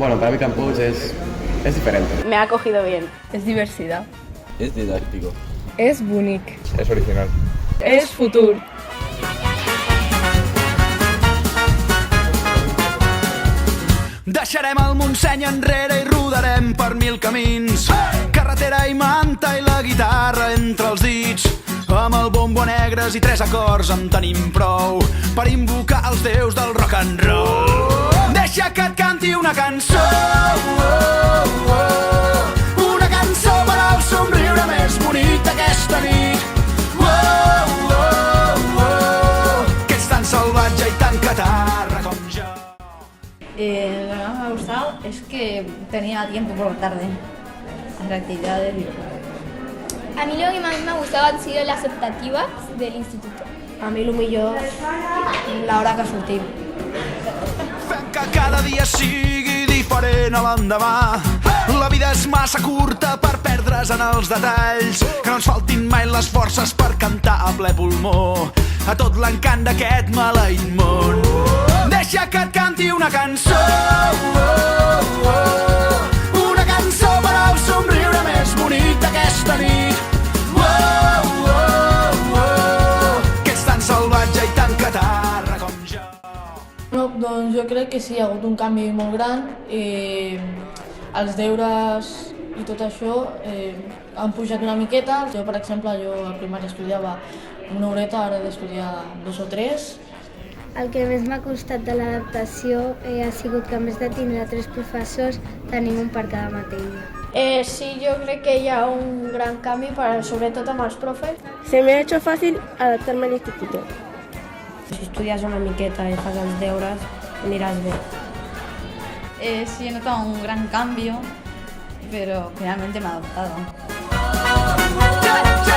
Bueno, para mí campus es diferente. Me ha acogido bien. És diversitat. És didàctico. És bonic. És original. És futur. Deixarem el Montseny enrere i rodarem per 1000 camins. Carretera i manta i la guitarra entre els dits. Amb el bombo negres i 3 acords en tenim prou per invocar els déus del rock and roll. Deixa que et canti una cançó, una cançó per al somriure més bonic d'aquesta nit. Que ets tan salvatge i tan catarra com jo. Lo que más me ha gustado es que tenía tiempo por la tarde, hacer actividades y... A mí lo que más me ha gustado han sido las optativas del instituto. A mi el millor l'hora que sortim. Fem que cada dia sigui diferent a l'endemà. La vida és massa curta per perdre's en els detalls. Que no ens faltin mai les forces per cantar a ple pulmó a tot l'encant d'aquest maleït món. Deixa que et canti una cançó, una cançó per al somriure més bonic d'aquesta nit. Que ets tan salvatge i tan catarra com jo. No, doncs jo crec que sí, hi ha hagut un canvi molt gran. Els deures i tot això han pujat una miqueta. Jo, per exemple, a primària estudiava una horeta, ara he d'estudiar 2 o 3. El que més m'ha costat de l'adaptació ha sigut que, a més de tindre 3 professors, tenim un per cada matèria. Sí, yo creo que ya un gran cambio, sobre todo amb els profes. Se me ha hecho fácil adaptarme al instituto. Si estudias una miqueta y fas els deures, aniràs bé. Sí, he notado un gran cambio, pero finalmente me he adaptado. Ja, ja.